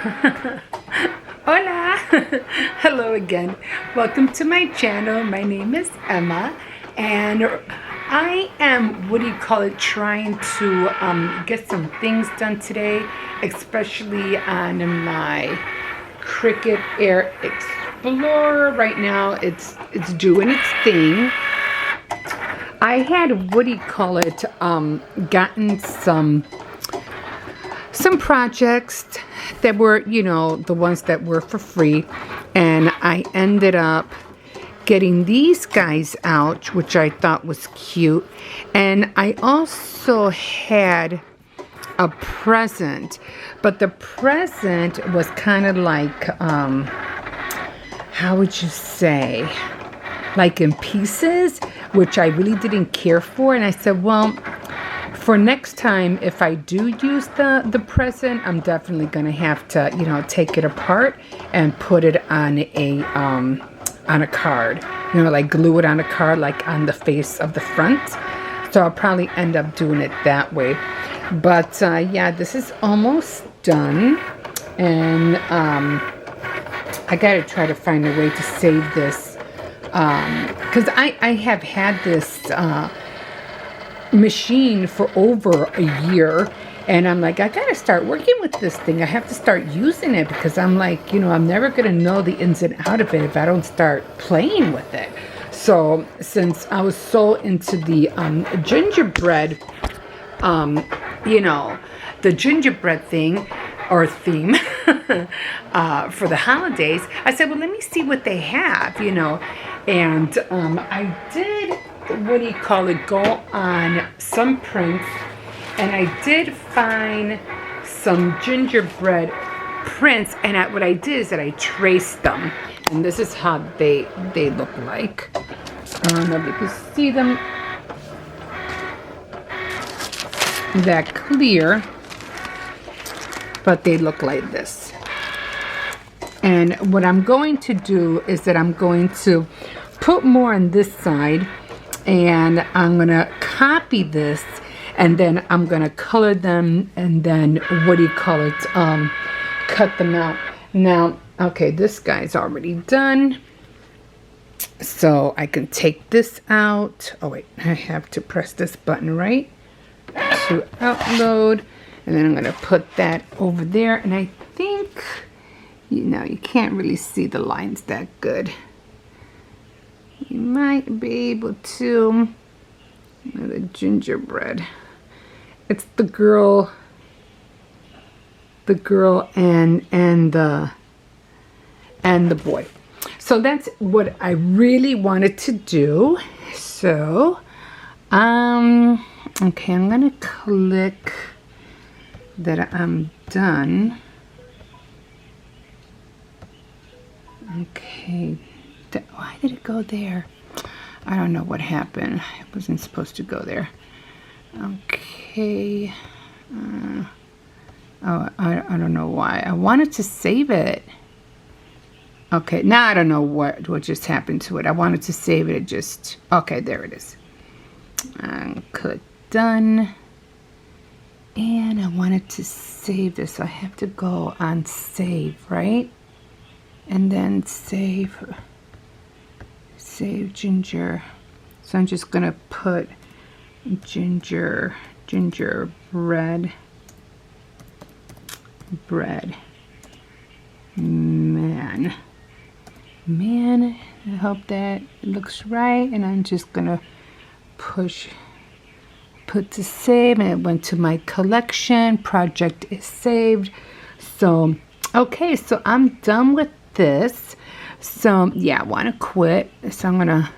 Hola! Hello again. Welcome to my channel. My name is Emma, and I am, trying to get some things done today, especially on my Cricut Air Explorer. Right now, it's doing its thing. I had, gotten some projects that were, the ones that were for free, and I ended up getting these guys out, which I thought was cute. And I also had a present, but the present was kind of like, how would you say, like in pieces, which I really didn't care for. And I said, well, for next time, if I do use the present, I'm definitely going to have to, take it apart and put it on a card, like glue it on a card, like on the face of the front. So I'll probably end up doing it that way. But yeah, this is almost done, and I got to try to find a way to save this, because I have had this machine for over a year, and I'm like, I gotta start working with this thing. I have to start using it, because I'm like, I'm never gonna know the ins and out of it if I don't start playing with it. So since I was so into the gingerbread, the gingerbread thing or theme for the holidays, I said, well, let me see what they have, and I did, go on some prints, and I did find some gingerbread prints, and what I did is that I traced them, and this is how they look like. I don't know if you can see them that clear, but they look like this. And what I'm going to do is that I'm going to put more on this side, and I'm going to copy this, and then I'm going to color them, and then cut them out. Now, okay, this guy's already done, so I can take this out. Oh wait, I have to press this button, right, to upload, and then I'm going to put that over there. And I think, you can't really see the lines that good. You might be able to. The gingerbread. It's the girl and the boy. So that's what I really wanted to do. So, okay, I'm gonna click that I'm done. Okay. Why did it go there? I don't know what happened. It wasn't supposed to go there. Okay. I don't know why. I wanted to save it. Okay, now I don't know what just happened to it. I wanted to save it. It just... Okay, there it is. Click done. And I wanted to save this. So I have to go on save, right? And then save ginger. So I'm just gonna put gingerbread man. I hope that looks right, and I'm just gonna put to save, and it went to my collection. Project is saved. So okay, so I'm done with this. So yeah, I want to quit, so I'm gonna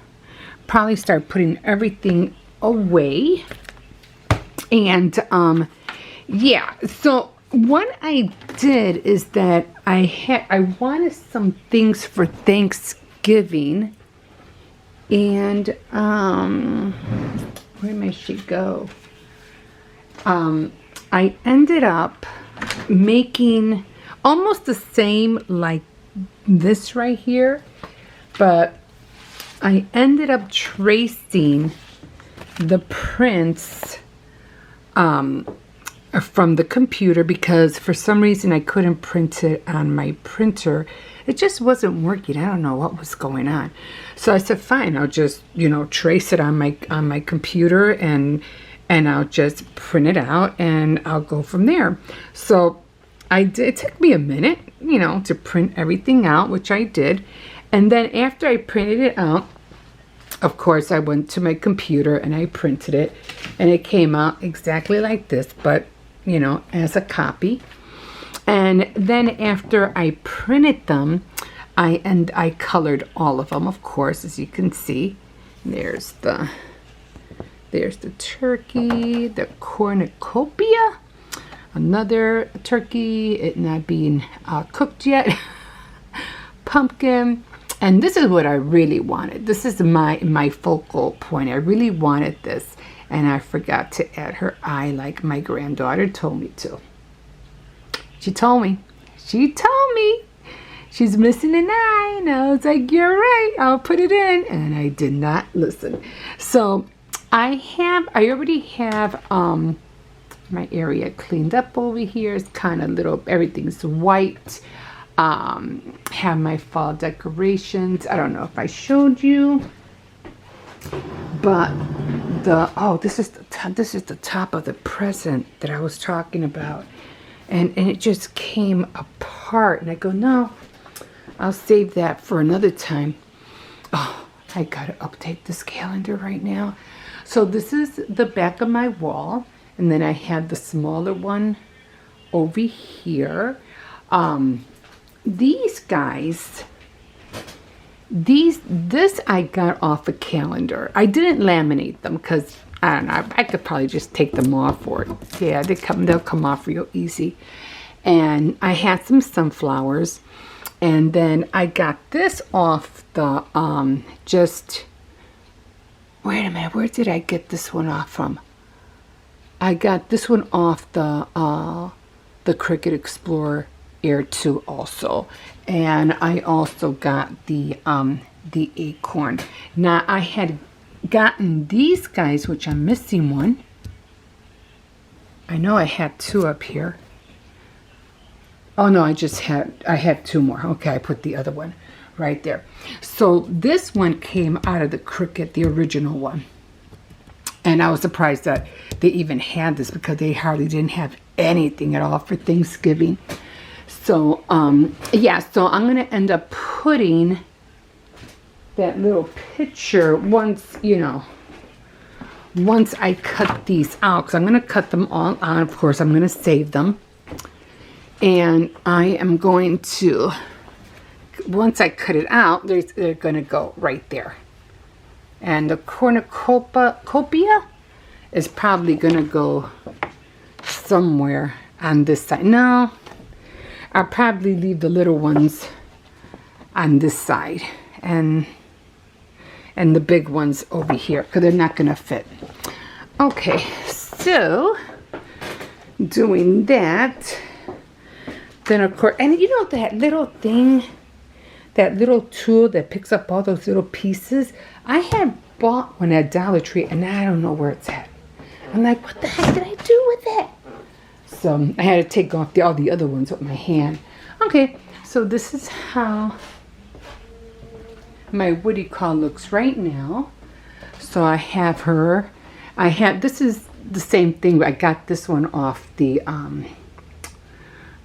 probably start putting everything away. And yeah, so what I did is that I wanted some things for Thanksgiving, and where may she go? I ended up making almost the same like this right here, but I ended up tracing the prints from the computer because for some reason I couldn't print it on my printer. It just wasn't working. I don't know what was going on. So I said, fine, I'll just, trace it on my computer and I'll just print it out and I'll go from there. So it took me a minute, to print everything out, which I did. And then after I printed it out, of course, I went to my computer and I printed it, and it came out exactly like this, but, as a copy. And then after I printed them, I colored all of them, of course, as you can see. There's the turkey, the cornucopia, another turkey, it not being cooked yet, pumpkin. And this is what I really wanted. This is my focal point. I really wanted this. And I forgot to add her eye like my granddaughter told me to. She told me. She's missing an eye. And I was like, you're right. I'll put it in. And I did not listen. So I already have my area cleaned up over here. It's kind of little, everything's white. Have my fall decorations. I don't know if I showed you, but this is the top of the present that I was talking about, and it just came apart, and I go, no, I'll save that for another time. Oh, I gotta update this calendar right now. So this is the back of my wall, and then I had the smaller one over here. These guys, this I got off a calendar. I didn't laminate them because I don't know. I could probably just take them off, or yeah, they'll come off real easy. And I had some sunflowers, and then I got this off the wait a minute, where did I get this one off from? I got this one off the Cricut Explorer Air 2 also, and I also got the acorn. Now I had gotten these guys, which I'm missing one. I know I had two up here. Oh no, I had two more. Okay, I put the other one right there. So this one came out of the Cricut, the original one, and I was surprised that they even had this because they hardly didn't have anything at all for Thanksgiving. So, yeah, so I'm going to end up putting that little picture once I cut these out, because I'm going to cut them all out. Of course, I'm going to save them. And I am going to, once I cut it out, they're going to go right there. And the cornucopia is probably going to go somewhere on this side. No. I'll probably leave the little ones on this side and the big ones over here because they're not going to fit. Okay, so doing that, then of course, and that little thing, that little tool that picks up all those little pieces, I had bought one at Dollar Tree and I don't know where it's at. I'm like, what the heck did I do with it? So I had to take off all the other ones with my hand. Okay, so this is how my Woody call looks right now. So I have her. This is the same thing. I got this one off the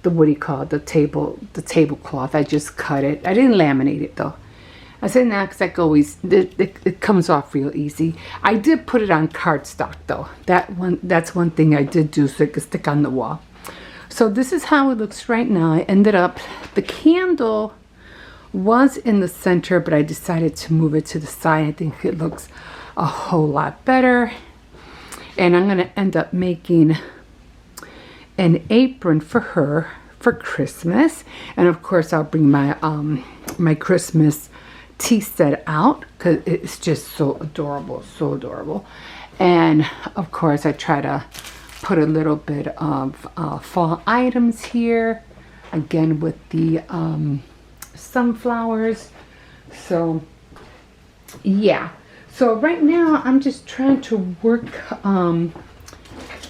Woody call, the tablecloth. I just cut it. I didn't laminate it though. I said nah, because it comes off real easy. I did put it on cardstock though. That's one thing I did do so it could stick on the wall. So this is how it looks right now. I ended up, the candle was in the center, but I decided to move it to the side. I think it looks a whole lot better. And I'm going to end up making an apron for her for Christmas. And of course I'll bring my my Christmas tea set out because it's just so adorable, so adorable. And of course I try to put a little bit of fall items here, again with the sunflowers. So yeah, so right now I'm just trying to work,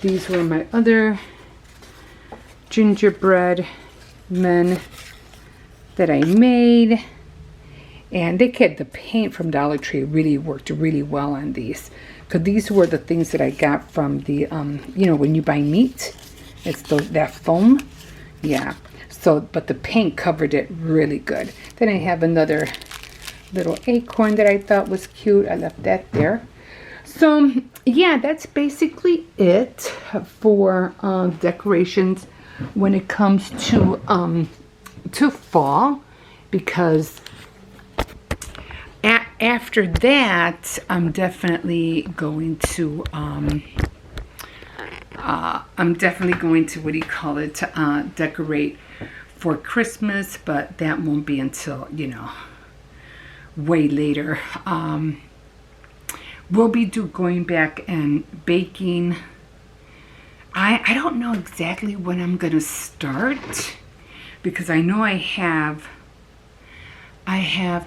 these were my other gingerbread men that I made. And they kept the paint from Dollar Tree really worked really well on these. Because these were the things that I got from the, you know, when you buy meat, it's that foam. Yeah. So, but the paint covered it really good. Then I have another little acorn that I thought was cute. I left that there. So, yeah, that's basically it for decorations when it comes to fall. Because after that, I'm definitely going to what do you call it, decorate for Christmas, but that won't be until, you know, way later. We'll be going back and baking. I don't know exactly when I'm gonna start, because I know I have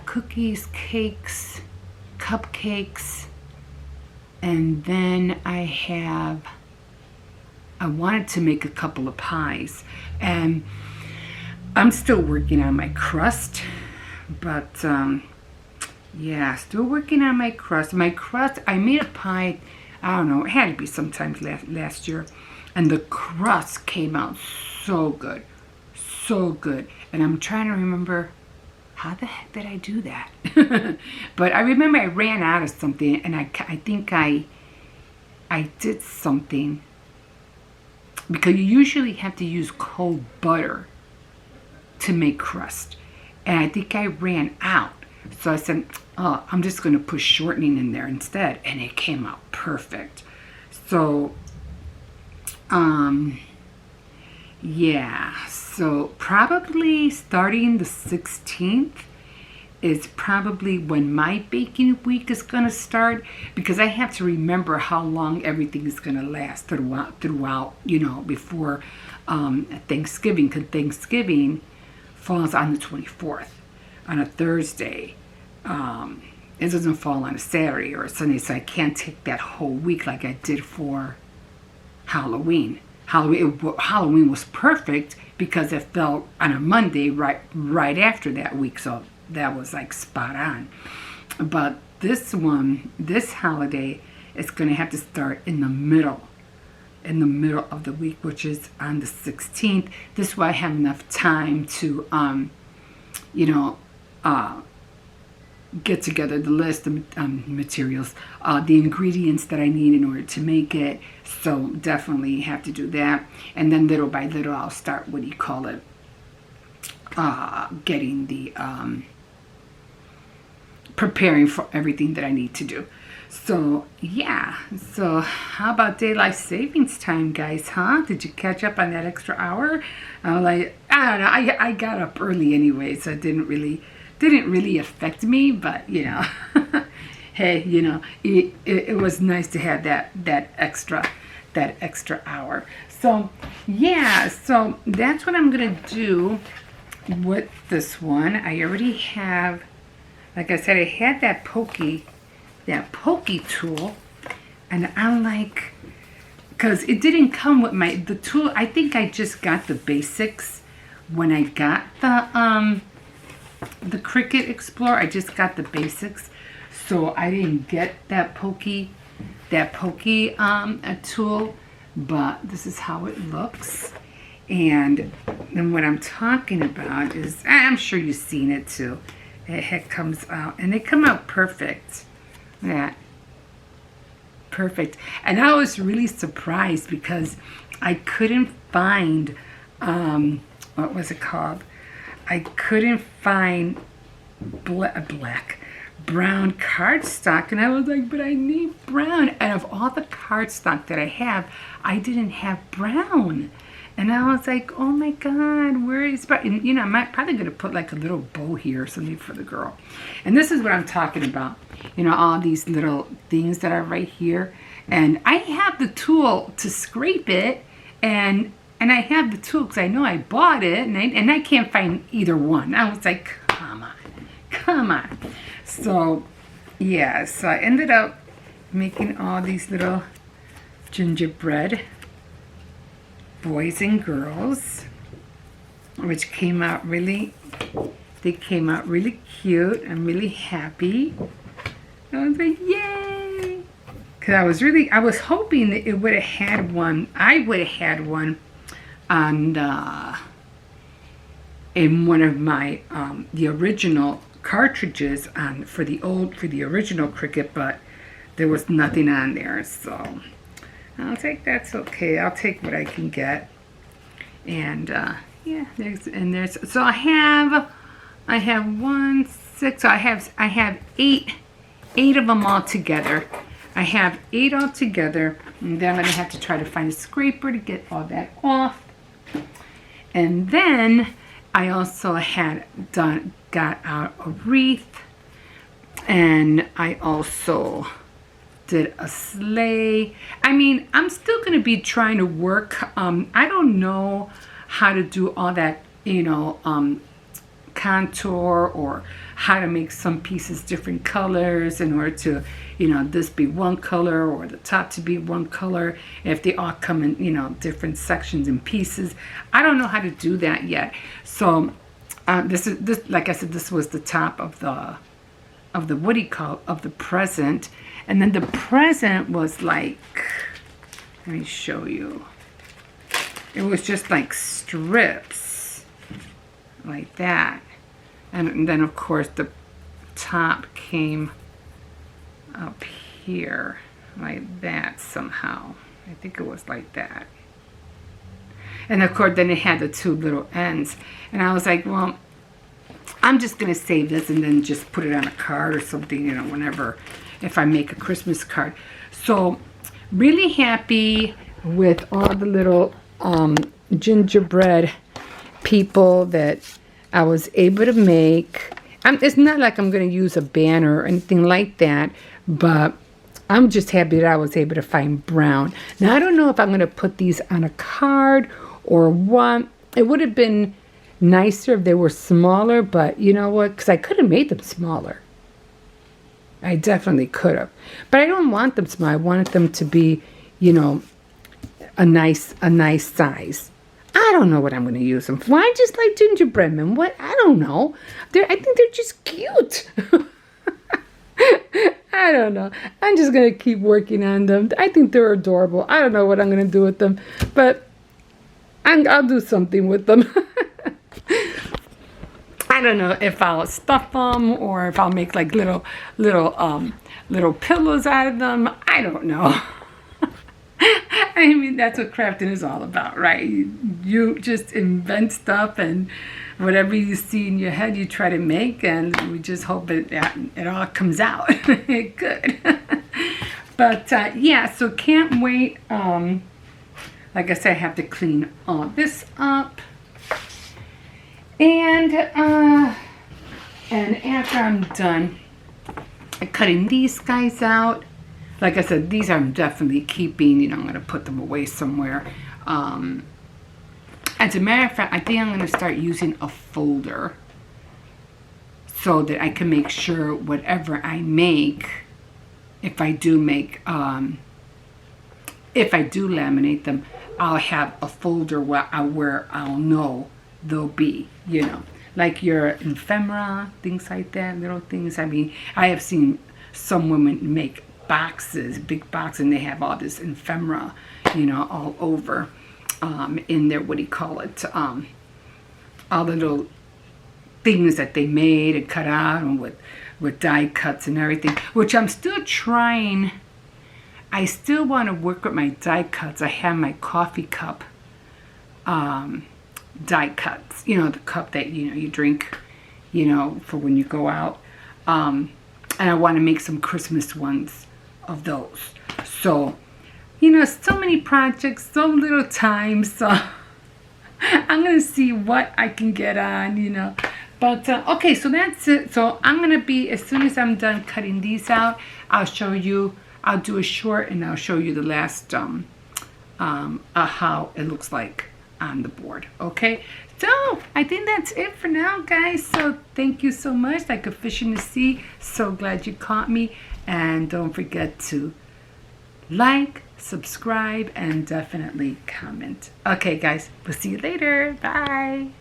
cookies, cakes, cupcakes, and then I wanted to make a couple of pies, and I'm still working on my crust, but yeah, still working on my crust. I made a pie, I don't know, it had to be sometime last year, and the crust came out so good, and I'm trying to remember how the heck did I do that? But I remember I ran out of something, and I think I did something, because you usually have to use cold butter to make crust, and I think I ran out. So I said, oh, I'm just going to put shortening in there instead, and it came out perfect. So, yeah, so probably starting the 16th is probably when my baking week is going to start, because I have to remember how long everything is going to last throughout, you know, before Thanksgiving, because Thanksgiving falls on the 24th, on a Thursday. It doesn't fall on a Saturday or a Sunday, so I can't take that whole week like I did for Halloween. Halloween was perfect because it fell on a Monday right after that week, so that was like spot on. But this holiday is going to have to start in the middle of the week, which is on the 16th. This way I have enough time to you know, get together the list of materials, the ingredients that I need in order to make it. So definitely have to do that. And then little by little I'll start, what do you call it, getting the preparing for everything that I need to do. So yeah, so how about daylight savings time, guys, huh? Did you catch up on that extra hour? I don't know, I got up early anyway, so it didn't really affect me, but you know, hey, you know, it was nice to have that extra hour. So yeah, so that's what I'm gonna do with this one. I already have, like I said, I had that pokey tool, and I'm like, because it didn't come with the tool. I think I just got the basics when I got the Cricut Explorer. I just got the basics, so I didn't get that pokey tool, but this is how it looks. And then what I'm talking about is, I'm sure you've seen it too. It comes out, and they come out perfect. Yeah, perfect. And I was really surprised because I couldn't find, what was it called? I couldn't find brown cardstock, and I was like, but I need brown. And of all the cardstock that I have, I didn't have brown. And I was like, oh my God, where is, and you know, I'm probably going to put like a little bow here or something for the girl. And this is what I'm talking about. You know, all these little things that are right here. And I have the tool to scrape it, and I have the tool because I know I bought it, and I can't find either one. I was like, come on. So, yeah, so I ended up making all these little gingerbread boys and girls, which came out really, they came out really cute. I'm really happy. I was like, yay! Because I was hoping that it would have had one, I would have had one on in one of my, the original cartridges for the original Cricut, but there was nothing on there, so I'll take, that's okay. I'll take what I can get. And yeah, there's so I have 1, 6, so I have 8 of them all together. I have 8 all together, and then I'm gonna have to try to find a scraper to get all that off. And then I also got out a wreath, and I also did a sleigh. I mean, I'm still going to be trying to work. I don't know how to do all that, you know, contour, or how to make some pieces different colors in order to, you know, this be one color or the top to be one color, if they all come in, you know, different sections and pieces. I don't know how to do that yet. So this like I said, this was the top of the what do you call it, of the present. And then the present was like, let me show you. It was just like strips like that. And then of course the top came up here like that somehow. I think it was like that. And of course then it had the 2 little ends. And I was like, well, I'm just going to save this and then just put it on a card or something, you know, whenever, if I make a Christmas card. So really happy with all the little gingerbread people that I was able to make. It's not like I'm going to use a banner or anything like that, but I'm just happy that I was able to find brown. Now, I don't know if I'm going to put these on a card or what. It would have been nicer if they were smaller, but you know what? Because I could have made them smaller. I definitely could have. But I don't want them small. I wanted them to be, you know, a nice size. I don't know what I'm going to use them for. I just like gingerbread men. What? I don't know. I think they're just cute. I don't know. I'm just going to keep working on them. I think they're adorable. I don't know what I'm going to do with them, but I'll do something with them. I don't know if I'll stuff them or if I'll make like little pillows out of them. I don't know. I mean, that's what crafting is all about, right? You just invent stuff, and whatever you see in your head, you try to make, and we just hope it all comes out good. But yeah, so can't wait. Like I said, I have to clean all this up. And after I'm done cutting these guys out, like I said, these I'm definitely keeping. You know, I'm going to put them away somewhere. As a matter of fact, I think I'm going to start using a folder so that I can make sure whatever I make, if I do make, if I do laminate them, I'll have a folder where I'll know they'll be, you know, like your ephemera, things like that, little things. I mean, I have seen some women make boxes, big boxes, and they have all this ephemera, you know, all over in their, what do you call it, all the little things that they made and cut out, and with die cuts and everything, which I'm still trying. I still want to work with my die cuts. I have my coffee cup die cuts, you know, the cup that, you know, you drink, you know, for when you go out, and I want to make some Christmas ones of those. So, you know, so many projects, so little time, so I'm gonna see what I can get on, you know. But okay, so that's it. So I'm gonna be, as soon as I'm done cutting these out, I'll show you, I'll do a short, and I'll show you the last how it looks like on the board. Okay, so I think that's it for now, guys. So thank you so much. Like a fish in the sea. So glad you caught me. And don't forget to like, subscribe, and definitely comment. Okay, guys, we'll see you later. Bye.